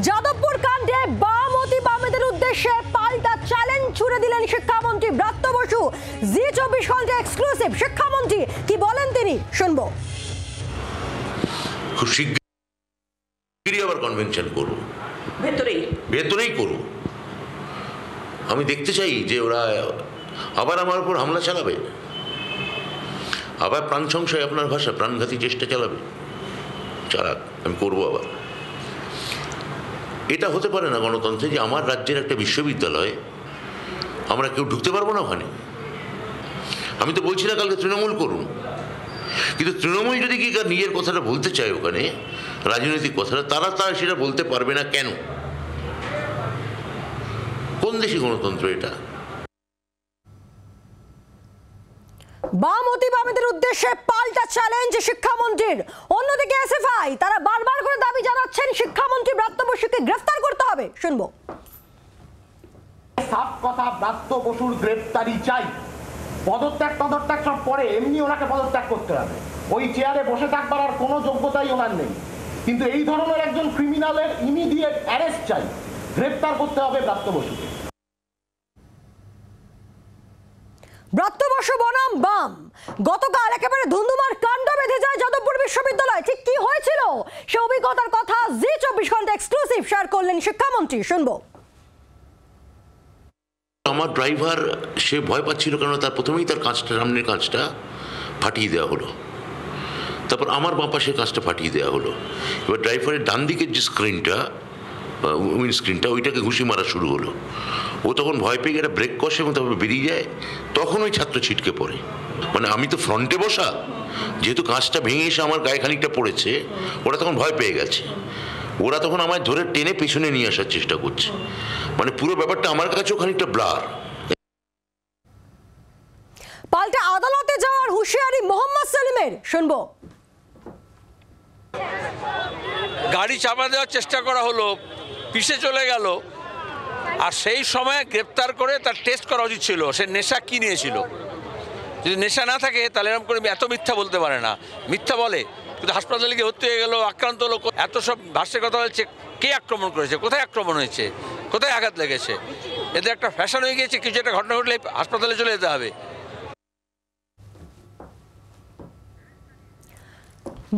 যাদবপুর কাণ্ডে বাম বামেদের উদ্দেশ্যে পাল্টা চ্যালেঞ্জ ছুড়ে দিলেন শিক্ষামন্ত্রী ব্রাত্য বসু। জি 24 ঘন্টা এক্সক্লুসিভ। শিক্ষামন্ত্রী কি বলেন তিনি, শুনবো। খুব শিগগিরই আবার কনভেনশন করব, ভেতরেই করব। আমি দেখতে চাই যে ওরা আবার আমার উপর হামলা চালাবে, আবার প্রাণ সংশয়, আপনার ভাষা প্রাণঘাতী চেষ্টা চালাবে। চালাক, আমি করবো আবার। এটা হতে পারে না গণতন্ত্রে যে আমার রাজ্যের একটা বিশ্ববিদ্যালয় আমরা কেউ ঢুকতে পারবো না ওখানে। আমি তো বলছি না কালকে তৃণমূল করুন, কিন্তু তৃণমূল যদি কি নিজের কথাটা বলতে চায় ওখানে, রাজনৈতিক কথাটা, তারা সেটা বলতে পারবে না কেন? কোন দেশি গণতন্ত্র এটা? বামেদের উদ্দেশ্যে পাল্টা চ্যালেঞ্জ শিক্ষামন্ত্রীর। অন্যদিকে এসএফআই তারা বারবার করে দাবি জানাচ্ছেন শিক্ষামন্ত্রী ব্রাত্য বসুকে গ্রেফতার করতে হবে, শুনবো। সাফ কথা, ব্রাত্য বসুর গ্রেফতারি চাই। পদত্যাগ সব পরে, এমনি ওনাকে পদত্যাগ করতে হবে। ওই চেয়ারে বসে থাকবার আর কোনো যোগ্যতাই ওনার নেই। কিন্তু এই ধরনের একজন ক্রিমিনালের ইমিডিয়েট অ্যারেস্ট চাই, গ্রেফতার করতে হবে ব্রাত্য বসুকে। ব্রাত্য বসু বনাম বাম, গতকাল একেবারে ধুন্ধুমার কাণ্ড বেঁধে যায় যাদবপুর বিশ্ববিদ্যালয়। ঠিক কি হয়েছিল সে অভিজ্ঞতার কথা জি 24 ঘন্টা এক্সক্লুসিভ শেয়ার করলেন শিক্ষামন্ত্রী, শুনবো। আমার ড্রাইভার সে ভয় পাচ্ছিল, কারণ তার প্রথমেই তার কাঁচটা, সামনের কাঁচটা ফাটিয়ে দেওয়া হলো। তারপর আমার বাঁ পাশের কাঁচটা ফাটিয়ে দেওয়া হলো। এবার ড্রাইভারের ডান দিকের যে স্ক্রিনটা, উইন্ড স্ক্রিনটা, ওইটাকে ঘুষি মারা শুরু হলো। ও তখন ভয় পেয়ে গেলে ব্রেক কষে এবং তারপর বেরিয়ে যায়। তখন ওই ছাত্র ছিটকে পড়ে। মানে আমি তো ফ্রন্টে বসা, যেহেতু কাঁচটা ভেঙে এসে আমার গায়ে খানিকটা পড়েছে, ওরা তখন ভয় পেয়ে গেছে। ওরা তখন আমায় ধরে টেনে পেছনে নিয়ে আসার চেষ্টা করছে। মানে পুরো ব্যাপারটা আমার কাছেও খানিকটা ব্লার। পাল্টা আদালতে যাওয়ার হুঁশিয়ারি মোহাম্মদ সেলিমের, শুনবো। গাড়ি চাপা দেওয়ার চেষ্টা করা হলো, পিছে চলে গেল, আর সেই সময় গ্রেপ্তার করে তার টেস্ট করা উচিত ছিল সে নেশা কি নিয়েছিল। যদি নেশা না থাকে তাহলে এরকম করে এত মিথ্যা বলতে পারে না। মিথ্যা বলে, কিন্তু হাসপাতালে গিয়ে ভর্তি হয়ে গেল, আক্রান্ত হলো। এত সব ভাষ্যের কথা বলছে। কে আক্রমণ করেছে, কোথায় আক্রমণ হয়েছে, কোথায় আঘাত লেগেছে? এদের একটা ফ্যাশন হয়ে গিয়েছে, কিছু একটা ঘটনা ঘটলে হাসপাতালে চলে যেতে হবে।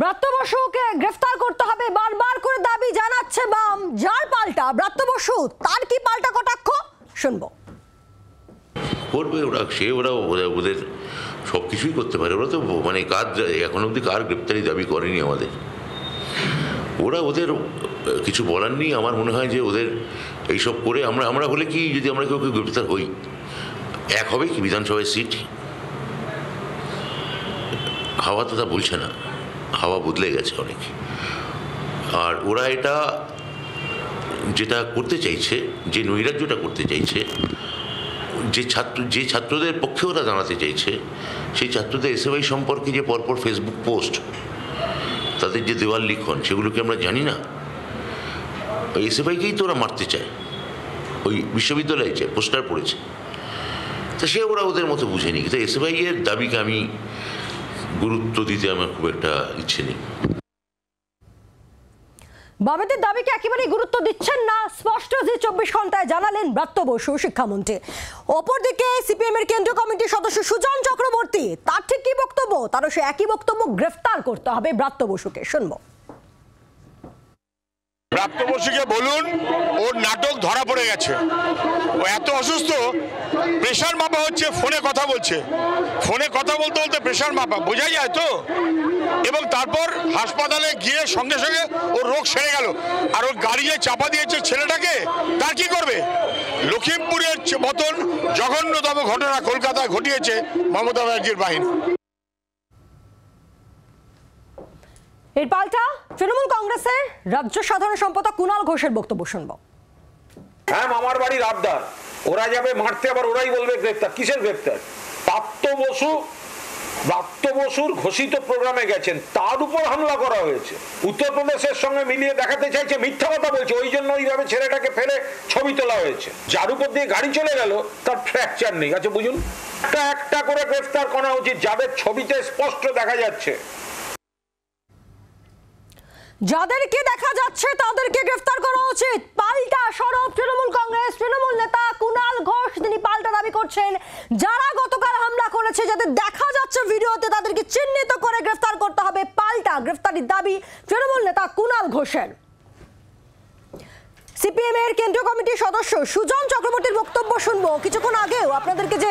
ব্রাত্য বসুকে গ্রেফতার করতে হবে বারবার করে দাবি জানাচ্ছে বাম। যার পাল্টা ব্রাত্য বসু, তার কি পাল্টা কটাক্ষ, শুনবো। করবে ওরা, ওদের সব কিছুই করতে পারে। ওরা তো মানে কার এখন অবধি কার গ্রেপ্তারি দাবি করেনি আমাদের। ওদের কিছু বলার নেই। আমার মনে হয় যে ওদের এইসব করে আমরা হলে কি, যদি আমরা কেউ গ্রেপ্তার হই, এক হবে কি বিধানসভায় সিট? হাওয়া তো তা বলছে না, হাওয়া বদলে গেছে অনেক। আর ওরা এটা যেটা করতে চাইছে, যে নৈরাজ্যটা করতে চাইছে, যে ছাত্রদের পক্ষে ওরা দাঁড়াতে চাইছে, সেই ছাত্রদের এসএফআই সম্পর্কে যে পরপর ফেসবুক পোস্ট, তাদের যে দেওয়াল লিখন, সেগুলোকে আমরা জানি না। ওই এসএফআইকেই তো ওরা মারতে চায়, ওই বিশ্ববিদ্যালয়ে চায়, পোস্টার পড়েছে। তা সে ওরা ওদের মতো বুঝেনি। কিন্তু এসএফআই এর দাবিকে আমি গুরুত্ব দিতে আমার খুব একটা ইচ্ছে নেই। বামেদের দাবিকে একেবারেই গুরুত্ব দিচ্ছেন না, স্পষ্ট জি 24 ঘন্টায় জানালেন ব্রাত্য বসু শিক্ষামন্ত্রী। অপরদিকে সিপিএম এর কেন্দ্রীয় কমিটির সদস্য সুজন চক্রবর্তী, তার ঠিক কি বক্তব্য? তারও সে একই বক্তব্য, গ্রেফতার করতে হবে ব্রাত্য বসুকে, শুনবো। ব্রাত্য বসুকে বলুন, ওর নাটক ধরা পড়ে গেছে। ও এত অসুস্থ, প্রেশার মাপা হচ্ছে, ফোনে কথা বলছে, ফোনে কথা বলতে বলতে প্রেশার মাপা, বোঝা যায় তো। এবং তারপর হাসপাতালে গিয়ে সঙ্গে সঙ্গে ওর রোগ সেরে গেল। আর ওর গাড়িয়ে চাপা দিয়েছে ছেলেটাকে, তার কি করবে? লখিমপুরের মতন জঘন্যতম ঘটনা কলকাতায় ঘটিয়েছে মমতা ব্যানার্জির বাহিনী। এর পাল্টা তৃণমূল কংগ্রেসের রাজ্য সাধারণ সম্পাদক কুণাল ঘোষের বক্তব্য, শুনবো। হ্যাঁ, মামার বাড়ির আবদার, ওরা যাবে মারতে, আবার ওরাই বলবে গ্রেফতার। কিসের গ্রেফতার? ব্রাত্য বসুর ঘোষিত প্রোগ্রামে গেছেন, তার উপর হামলা করা হয়েছে। উত্তরপ্রদেশের সঙ্গে মিলিয়ে দেখাতে চাইছে মিথ্যা কথা বলছে, ওই জন্য ওইভাবে ছেলেটাকে ফেলে ছবি তোলা হয়েছে। যার উপর দিয়ে গাড়ি চলে গেল তার ফ্র্যাকচার নেই। আচ্ছা বুঝুন, একটা করে গ্রেফতার করা উচিত, যাদের ছবিতে স্পষ্ট দেখা যাচ্ছে। যাদেরকে দেখা যাচ্ছে তাদেরকে গ্রেফতার করা উচিত। পাল্টা সরব তৃণমূল কংগ্রেস তৃণমূল নেতা কুণাল ঘোষ, তিনি পাল্টা দাবি করছেন যারা গতকাল হামলা করেছে, যাদের দেখা যাচ্ছে ভিডিওতে, তাদেরকে চিহ্নিত করে গ্রেফতার করতে হবে। পাল্টা গ্রেফতারির দাবি তৃণমূল নেতা কুণাল ঘোষের। সিপিএম এর কেন্দ্রীয় কমিটির সদস্য সুজন চক্রবর্তীর বক্তব্য শুনবো। কিছুক্ষণ আগেও আপনাদেরকে যে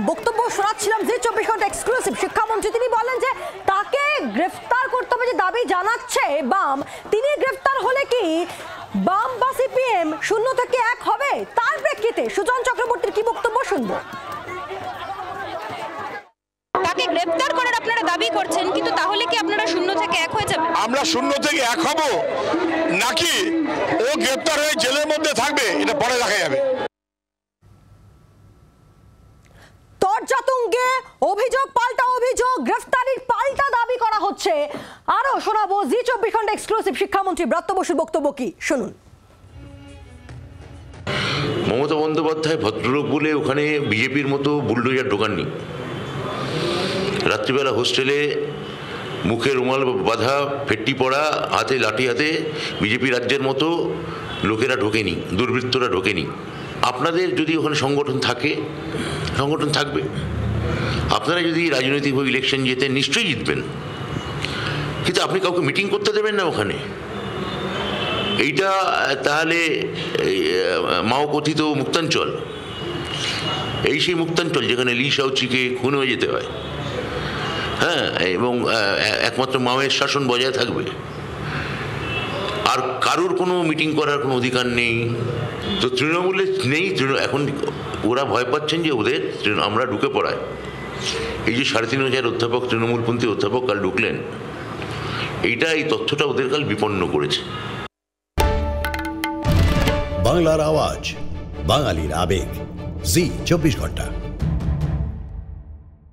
বক্তব্য শোনাচ্ছিলাম জি 24 ঘন্টা এক্সক্লুসিভ, শিক্ষামন্ত্রী তিনি বলেন যে তাকে গ্রেফতার করতে হবে, যে দাবি জানাচ্ছে বাম, তিনি গ্রেফতার হলে কি বাম বা সিপিএম 0 থেকে 1 হবে? তার প্রেক্ষিতে সুজন চক্রবর্তীর কি বক্তব্য শুনবো। তাকে গ্রেফতার করার আপনারা দাবি করছেন, কিন্তু তাহলে কি আপনারা 0 থেকে 1 হয়ে যাবেন? আমরা 0 থেকে 1 হব নাকি ও গ্রেপ্তার হয়ে জেলের মধ্যে থাকবে, এটা পরে দেখা যাবে। তর্জাতুঙ্গে অভিযোগ পাল্টা অভিযোগ, গ্রেফতারির পাল্টা দাবি করা হচ্ছে। আরো শোনাবো জি 24 ঘন্টা এক্সক্লুসিভ শিক্ষামন্ত্রী ব্রাত্য বসুর বক্তব্য কি শুনুন। মমতা বন্দ্যোপাধ্যায় ভদ্রলোক বলে ওখানে বিজেপির মতো বুলডোজার ঢোকাননি। রাত্রিবেলা হোস্টেলে মুখে রুমাল বাঁধা, ফেট্টি পড়া, হাতে লাঠি হাতে বিজেপি রাজ্যের মতো লোকেরা ঢোকেনি, দুর্বৃত্তরা ঢোকেনি। আপনাদের যদি ওখানে সংগঠন থাকে, সংগঠন থাকবে। আপনারা যদি রাজনৈতিকভাবে ইলেকশন জেতেন, নিশ্চয়ই জিতবেন, কিন্তু আপনি কাউকে মিটিং করতে দেবেন না ওখানে। এইটা তাহলে মাও কথিত মুক্তাঞ্চল, এই সেই মুক্তাঞ্চল যেখানে লি শাওচিকে খুন হয়ে যেতে হয়, হ্যাঁ, এবং একমাত্র মাওয়ের শাসন বজায় থাকবে, আর কারোর কোনো মিটিং করার কোনো অধিকার নেই। তো তৃণমূলে নেই, এখন ওরা ভয় পাচ্ছেন যে ওদের আমরা ঢুকে পড়ায়। এই যে 3,500 অধ্যাপক, তৃণমূলপন্থী অধ্যাপক কাল ঢুকলেন, এইটা এই তথ্যটা ওদের কাল বিপন্ন করেছে। বাংলার আওয়াজ, বাঙালির আবেগ, জি 24 ঘন্টা।